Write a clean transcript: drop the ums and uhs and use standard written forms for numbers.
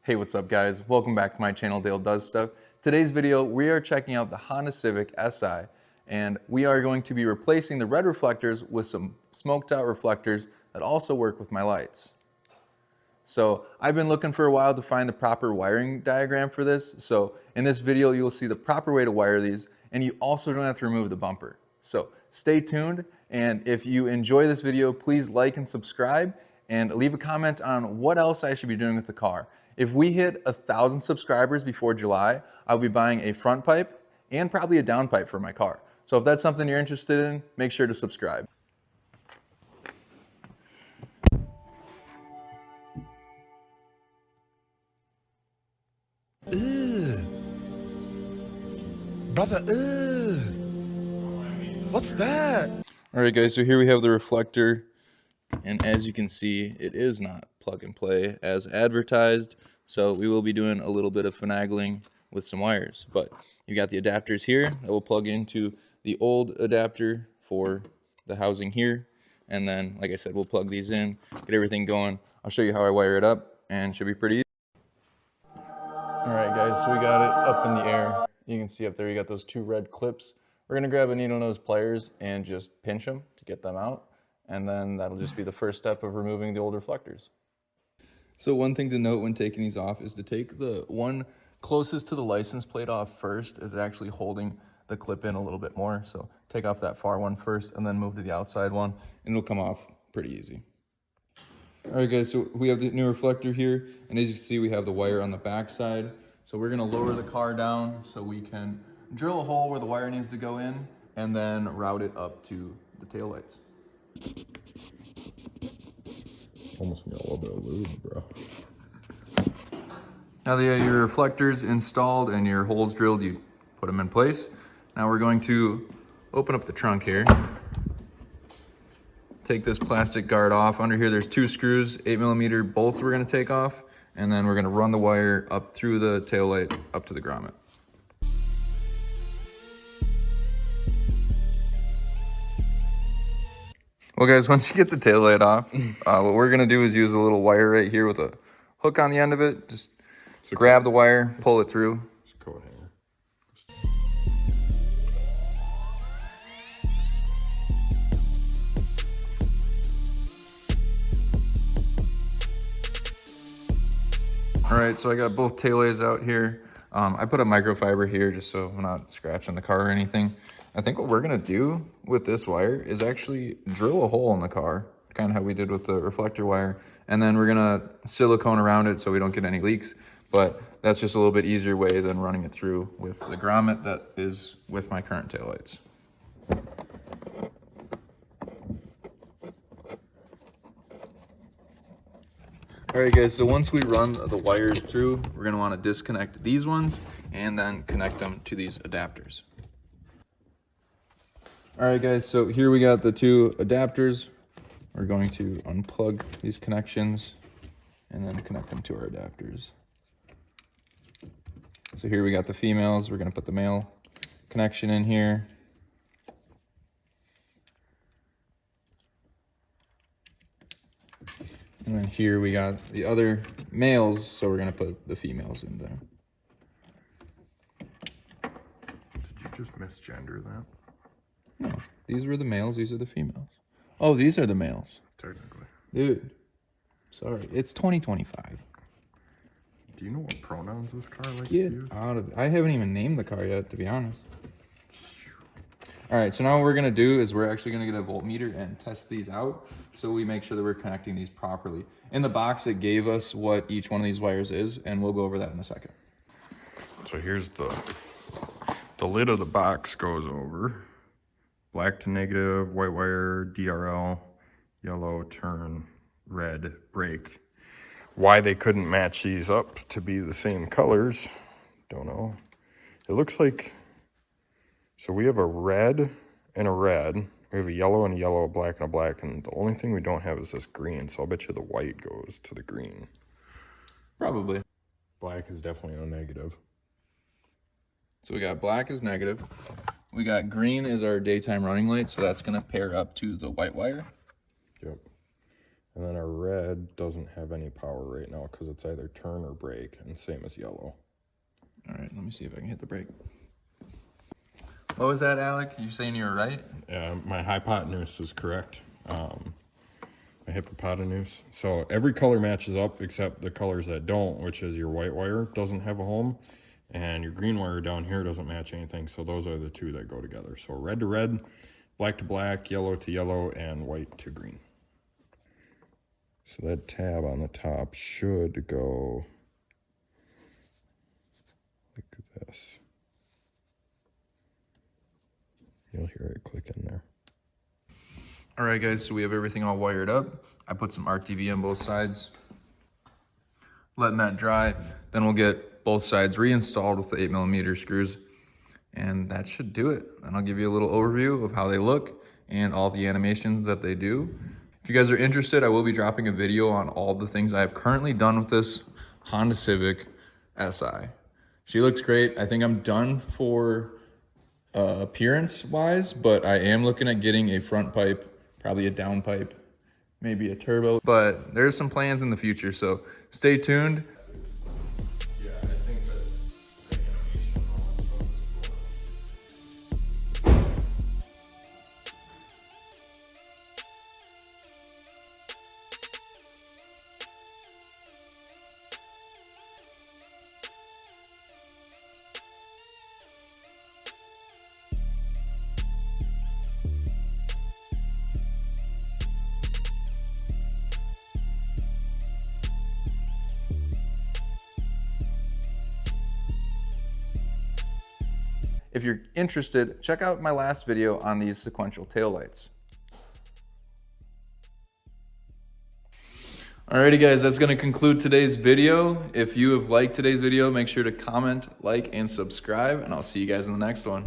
Hey, what's up guys? Welcome back to my channel, Dale Does Stuff. Today's video, we are checking out the Honda Civic Si, and we are going to be replacing the red reflectors with some smoked out reflectors that also work with my lights. So I've been looking for a while to find the proper wiring diagram for this. So in this video, you will see the proper way to wire these, and you also don't have to remove the bumper. So stay tuned, and if you enjoy this video, please like and subscribe, and leave a comment on what else I should be doing with the car. If we hit 1,000 subscribers before July, I'll be buying a front pipe and probably a down pipe for my car. So if that's something you're interested in, make sure to subscribe. Ugh. Brother, ugh. What's that? All right guys, so here we have the reflector, and as you can see, it is not plug and play as advertised. So we will be doing a little bit of finagling with some wires, but you got the adapters here that will plug into the old adapter for the housing here. And then, like I said, we'll plug these in, get everything going. I'll show you how I wire it up, and it should be pretty easy. All right guys, so we got it up in the air. You can see up there, you got those two red clips. We're gonna grab a needle nose pliers and just pinch them to get them out. And then that'll just be the first step of removing the old reflectors. So one thing to note when taking these off is to take the one closest to the license plate off first. Is actually holding the clip in a little bit more. So take off that far one first and then move to the outside one, and it'll come off pretty easy. All right guys, so we have the new reflector here, and as you can see, we have the wire on the back side. So we're gonna lower the car down so we can drill a hole where the wire needs to go in, and then route it up to the taillights. Almost need a little bit of lube, bro. Now that you have your reflectors installed and your holes drilled, you put them in place. Now we're going to open up the trunk here. Take this plastic guard off. Under here there's two screws, 8mm bolts we're going to take off, and then we're going to run the wire up through the taillight up to the grommet. Well guys, once you get the taillight off, what we're gonna do is use a little wire right here with a hook on the end of it. Just grab the wire, pull it through. Just coat hanger. All right, so I got both taillights out here. I put a microfiber here just so I'm not scratching the car or anything. I think what we're gonna do with this wire is actually drill a hole in the car, kind of how we did with the reflector wire, and then we're gonna silicone around it so we don't get any leaks. But that's just a little bit easier way than running it through with the grommet that is with my current taillights. All right guys, so once we run the wires through, we're gonna wanna disconnect these ones and then connect them to these adapters. All right guys, so here we got the two adapters. We're going to unplug these connections and then connect them to our adapters. So here we got the females. We're gonna put the male connection in here. And then here we got the other males, so we're gonna put the females in there. Did you just misgender that? No, these were the males, these are the females. Oh, these are the males. Technically. Dude, sorry, it's 2025. Do you know what pronouns this car likes to Get use? out of it. I haven't even named the car yet, to be honest. All right, so now what we're gonna do is we're actually gonna get a voltmeter and test these out so we make sure that we're connecting these properly. In the box, it gave us what each one of these wires is, and we'll go over that in a second. So here's the lid of the box goes over. Black to negative, white wire, DRL, yellow, turn, red, brake. Why they couldn't match these up to be the same colors, don't know. It looks like, so we have a red and a red. We have a yellow and a yellow, a black and a black, and the only thing we don't have is this green, so I'll bet you the white goes to the green. Probably. Black is definitely a negative. So we got black is negative. We got green is our daytime running light, so that's gonna pair up to the white wire. Yep. And then our red doesn't have any power right now because it's either turn or brake, and same as yellow. All right, let me see if I can hit the brake. What was that, Alec? You saying you were right? My hypotenuse is correct. My hypotenuse. So every color matches up except the colors that don't, which is your white wire doesn't have a home, and your green wire down here doesn't match anything. So those are the two that go together. So red to red, black to black, yellow to yellow, and white to green. So that tab on the top should go like this. You'll hear it click in there. All right, guys, so we have everything all wired up. I put some RTV on both sides, letting that dry. Then we'll get both sides reinstalled with the 8mm screws, and that should do it. And I'll give you a little overview of how they look and all the animations that they do. If you guys are interested, I will be dropping a video on all the things I have currently done with this Honda Civic Si. She looks great. I think I'm done for appearance wise, but I am looking at getting a front pipe, probably a down pipe, maybe a turbo, but there's some plans in the future, so stay tuned. Yeah, I think that If you're interested, check out my last video on these sequential taillights. Alrighty guys, that's gonna conclude today's video. If you have liked today's video, make sure to comment, like, and subscribe, and I'll see you guys in the next one.